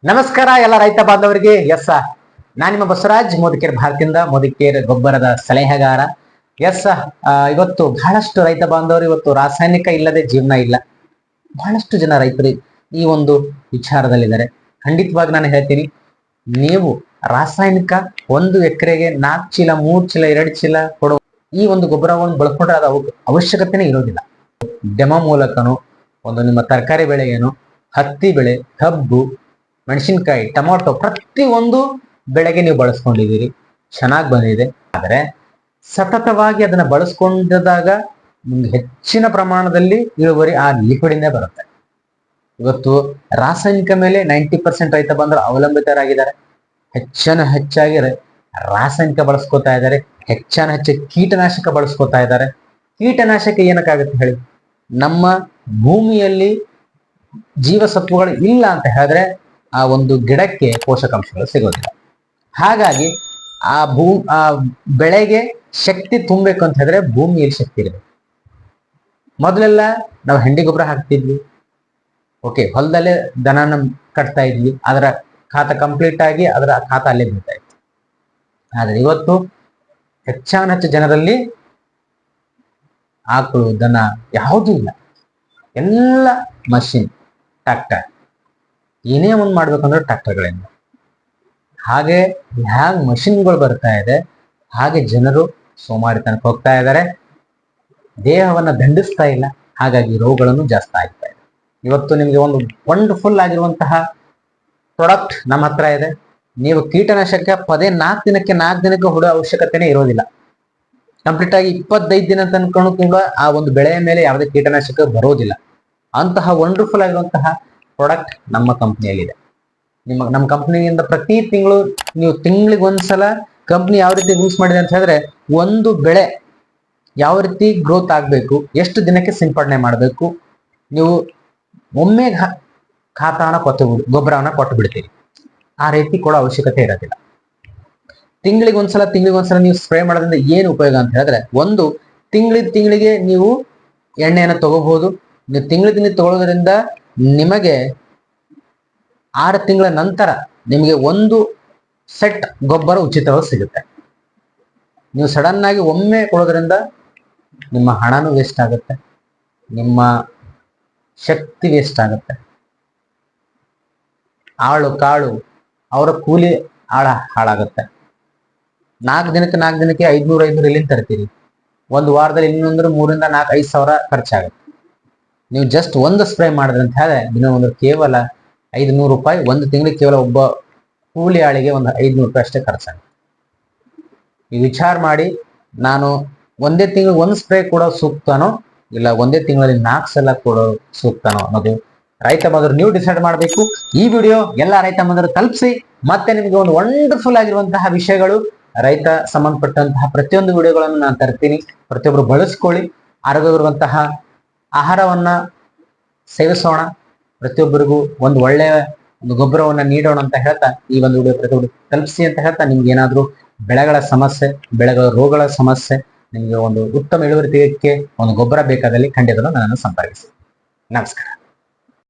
ನಮಸ್ಕಾರ ಎಲ್ಲ ರೈತ ಬಾಂಧವರಿಗೆ. ನಾನು ನಿಮ್ಮ ಬಸವರಾಜ್ ಮೋದಿಕೇರ್ ಭಾರತದಿಂದ ಮೋದಿಕೇರ್ ಗೊಬ್ಬರದ ಸಲಹೆಗಾರ. ಇವತ್ತು ಬಹಳಷ್ಟು ರೈತ ಬಾಂಧವರು ಇವತ್ತು ರಾಸಾಯನಿಕ ಇಲ್ಲದೆ ಜೀವನ ಇಲ್ಲ. ಬಹಳಷ್ಟು ಜನ ರೈತರು ಈ ಒಂದು ವಿಚಾರದಲ್ಲಿದ್ದಾರೆ. ಖಂಡಿತವಾಗಿ ನಾನು ಹೇಳ್ತೀನಿ, ನೀವು ರಾಸಾಯನಿಕ 1 ಎಕರೆಗೆ 4 ಚೀಲ 3 ಚೀಲ 2 ಚೀಲ ಕೊಡುವ ಈ ಒಂದು ಗೊಬ್ಬರವನ್ನು ಬಳಸ್ಕೊಂಡ್ರೆ ಅದು ಅವಶ್ಯಕತೆನೇ ಇರೋದಿಲ್ಲ. ಡೆಮೋ ಮೂಲಕನೋ ಒಂದು ನಿಮ್ಮ ತರಕಾರಿ ಬೆಳೆ ಏನು, ಹತ್ತಿ ಬೆಳೆ, ಕಬ್ಬು, ಮೆಣಸಿನಕಾಯಿ, ಟೊಮೊಟೊ ಪ್ರತಿಯೊಂದು ಬೆಳೆಗೆ ನೀವು ಬಳಸ್ಕೊಂಡಿದ್ದೀರಿ, ಚೆನ್ನಾಗಿ ಬಂದಿದೆ. ಆದರೆ ಸತತವಾಗಿ ಅದನ್ನ ಬಳಸ್ಕೊಂಡಾಗ ನಿಮ್ಗೆ ಹೆಚ್ಚಿನ ಪ್ರಮಾಣದಲ್ಲಿ ಇಳುವರಿ ಆ ಲಿಕ್ವಿಡ್ ಇಂದೇ ಬರುತ್ತೆ. ಇವತ್ತು ರಾಸಾಯನಿಕ ಮೇಲೆ 90% ರೈತ ಬಂದರು ಅವಲಂಬಿತರಾಗಿದ್ದಾರೆ. ಹೆಚ್ಚಾಗಿ ರಾಸಾಯನಿಕ ಬಳಸ್ಕೊತಾ ಇದ್ದಾರೆ, ಹೆಚ್ಚು ಕೀಟನಾಶಕ ಬಳಸ್ಕೊತಾ ಇದ್ದಾರೆ. ಕೀಟನಾಶಕ ಏನಕ್ಕಾಗುತ್ತೆ ಹೇಳಿ? ನಮ್ಮ ಭೂಮಿಯಲ್ಲಿ ಜೀವಸತ್ವಗಳು ಇಲ್ಲ ಅಂತ ಹೇಳಿದ್ರೆ ಆ ಒಂದು ಗಿಡಕ್ಕೆ ಪೋಷಕಾಂಶಗಳು ಸಿಗೋದಿಲ್ಲ. ಹಾಗಾಗಿ ಆ ಬೆಳೆಗೆ ಶಕ್ತಿ ತುಂಬಬೇಕು ಅಂತ ಹೇಳಿದ್ರೆ ಭೂಮಿಯಲ್ಲಿ ಶಕ್ತಿ ಇರಬೇಕು. ಮೊದಲೆಲ್ಲ ನಾವು ಹೆಂಡಿ ಗೊಬ್ಬರ ಹಾಕ್ತಿದ್ವಿ, ಓಕೆ, ಹೊಲದಲ್ಲೇ ದನನ ಕಟ್ತಾ ಇದ್ವಿ, ಅದರ ಖಾತ ಕಂಪ್ಲೀಟ್ ಆಗಿ ಅದರ ಖಾತ ಅಲ್ಲೇ ಬೀಳ್ತಾ ಇತ್ತು. ಆದ್ರೆ ಇವತ್ತು ಹೆಚ್ಚು ಜನರಲ್ಲಿ ಆಕಳು ದನ ಯಾವುದೂ ಇಲ್ಲ, ಎಲ್ಲ ಮಷಿನ್, ಟ್ರಾಕ್ಟರ್. ಏನೇ ಒಂದು ಮಾಡ್ಬೇಕಂದ್ರೆ ಟ್ರಾಕ್ಟರ್ಗಳಿಂದ. ಹಾಗೆ ಹ್ಯಾಂಗ್ ಮಷಿನ್ಗಳು ಬರ್ತಾ ಇದೆ ಹಾಗೆ ಜನರು ಸೋಮಾರಿತನಕ್ಕೆ ಹೋಗ್ತಾ ಇದ್ದಾರೆ, ದೇಹವನ್ನ ದಂಡಿಸ್ತಾ ಇಲ್ಲ. ಹಾಗಾಗಿ ರೋಗಗಳನ್ನು ಜಾಸ್ತಿ ಆಗ್ತಾ ಇದೆ. ಇವತ್ತು ನಿಮಗೆ ಒಂದು ವಂಡರ್ಫುಲ್ ಆಗಿರುವಂತಹ ಪ್ರಾಡಕ್ಟ್ ನಮ್ಮ ಹತ್ರ ಇದೆ. ನೀವು ಕೀಟನಾಶಕ ಪದೇ 4 ದಿನಕ್ಕೆ ಹೊಡೋ ಅವಶ್ಯಕತೆನೇ ಇರೋದಿಲ್ಲ. ಕಂಪ್ಲೀಟ್ ಆಗಿ 25 ದಿನ ತನಕ ಕೂಡ ಆ ಒಂದು ಬೆಳೆಯ ಮೇಲೆ ಯಾವುದೇ ಕೀಟನಾಶಕ ಬರೋದಿಲ್ಲ. ಅಂತಹ ವಂಡರ್ಫುಲ್ ಆಗಿರುವಂತಹ ಪ್ರಾಡಕ್ಟ್ ನಮ್ಮ ಕಂಪ್ನಿಯಲ್ಲಿದೆ. ನಮ್ಮ ಕಂಪ್ನಿಯಿಂದ ಪ್ರತಿ ತಿಂಗಳು ನೀವು ತಿಂಗಳಿಗೆ ಒಂದ್ಸಲ ಕಂಪ್ನಿ ಯಾವ ರೀತಿ ರೂಲ್ಸ್ ಮಾಡಿದೆ ಅಂತ ಹೇಳಿದ್ರೆ, ಒಂದು ಬೆಳೆ ಯಾವ ರೀತಿ ಗ್ರೋತ್ ಆಗಬೇಕು, ಎಷ್ಟು ದಿನಕ್ಕೆ ಸಿಂಪಡಣೆ ಮಾಡಬೇಕು, ನೀವು ಒಮ್ಮೆ ಖಾತಾನ ಗೊಬ್ಬರವನ್ನ ಕೊಟ್ಟು ಬಿಡ್ತೀರಿ. ಆ ರೀತಿ ಕೊಡೋ ಅವಶ್ಯಕತೆ ಇರೋದಿಲ್ಲ. ತಿಂಗಳಿಗೆ ಒಂದ್ಸಲ ನೀವು ಸ್ಪ್ರೇ ಮಾಡೋದ್ರಿಂದ ಏನು ಉಪಯೋಗ ಅಂತ ಹೇಳಿದ್ರೆ, ಒಂದು ತಿಂಗಳಿಗೆ ನೀವು ಎಣ್ಣೆಯನ್ನು ತಗೋಬಹುದು. ನೀವು ತಿಂಗಳಿಗೆ ತಗೊಳ್ಳೋದ್ರಿಂದ ನಿಮಗೆ 6 ತಿಂಗಳ ನಂತರ ನಿಮಗೆ 1 ಸೆಟ್ ಗೊಬ್ಬರ ಉಚಿತವಾಗಿ ಸಿಗುತ್ತೆ. ನೀವು ಸಡನ್ ಆಗಿ ಒಮ್ಮೆ ಕೊಡೋದ್ರಿಂದ ನಿಮ್ಮ ಹಣನೂ ವೇಸ್ಟ್ ಆಗುತ್ತೆ, ನಿಮ್ಮ ಶಕ್ತಿ ವೇಸ್ಟ್ ಆಗುತ್ತೆ. ಆಳು ಕಾಳು ಅವರ ಕೂಲಿ ಹಾಳಾಗುತ್ತೆ. 4 ದಿನಕ್ಕೆ 500 ಎಲ್ಲಿಂದ ತರ್ತೀರಿ? ಒಂದು ವಾರದಲ್ಲಿ ಇನ್ನೊಂದ್ರೆ 3 ಇಂದ 4 5 ಸಾವಿರ ಖರ್ಚಾಗುತ್ತೆ. ನೀವು ಜಸ್ಟ್ ಒಂದು ಸ್ಪ್ರೇ ಮಾಡಿದ್ರೆ ಅಂತ ಹೇಳಿದ್ರೆ ದಿನ ಒಂದು ಕೇವಲ 500 ರೂಪಾಯಿ, ಒಂದು ತಿಂಗಳಿಗೆ ಕೇವಲ ಒಬ್ಬ ಕೂಲಿ ಆಳಿಗೆ ಒಂದು 500 ರೂಪಾಯಿ ಅಷ್ಟೇ ಖರ್ಚಾಗುತ್ತೆ. ಈ ವಿಚಾರ ಮಾಡಿ, ನಾನು ಒಂದೇ ತಿಂಗಳು 1 ಸ್ಪ್ರೇ ಕೊಡೋ ಸೂಕ್ತನೋ ಇಲ್ಲ ಒಂದೇ ತಿಂಗಳಲ್ಲಿ 4 ಸಲ ಕೊಡೋ ಸೂಕ್ತನೋ ಅನ್ನೋದು ರೈತ ಬಂದರು ನೀವು ಡಿಸೈಡ್ ಮಾಡಬೇಕು. ಈ ವಿಡಿಯೋ ಎಲ್ಲ ರೈತ ಬಂದರು ತಲುಪಿಸಿ. ಮತ್ತೆ ನಿಮಗೆ ಒಂದು ವಂಡರ್ಫುಲ್ ಆಗಿರುವಂತಹ ವಿಷಯಗಳು, ರೈತ ಸಂಬಂಧಪಟ್ಟಂತಹ ಪ್ರತಿಯೊಂದು ವಿಡಿಯೋಗಳನ್ನು ನಾನು ತರ್ತೀನಿ. ಪ್ರತಿಯೊಬ್ಬರು ಬಳಸ್ಕೊಳ್ಳಿ. ಆರೋಗ್ಯವಿರುವಂತಹ ಆಹಾರವನ್ನ ಸೇವಿಸೋಣ, ಪ್ರತಿಯೊಬ್ಬರಿಗೂ ಒಂದು ಒಳ್ಳೆಯ ಒಂದು ಗೊಬ್ಬರವನ್ನ ನೀಡೋಣ ಅಂತ ಹೇಳ್ತಾ ಈ ಒಂದು ವಿಡಿಯೋ ಪ್ರತಿಯೊಬ್ಬರು ತಲುಪಿಸಿ ಅಂತ ಹೇಳ್ತಾ, ನಿಮ್ಗೆ ಏನಾದ್ರೂ ಬೆಳೆಗಳ ಸಮಸ್ಯೆ, ಬೆಳೆಗಳ ರೋಗಗಳ ಸಮಸ್ಯೆ, ನಿಮಗೆ ಒಂದು ಉತ್ತಮ ಇಳುವರಿ ತೆಗೆಯಕ್ಕೆ ಒಂದು ಗೊಬ್ಬರ ಬೇಕಾದಲ್ಲಿ ಖಂಡಿತ ನನ್ನನ್ನು ಸಂಪರ್ಕಿಸಿ. ನಮಸ್ಕಾರ.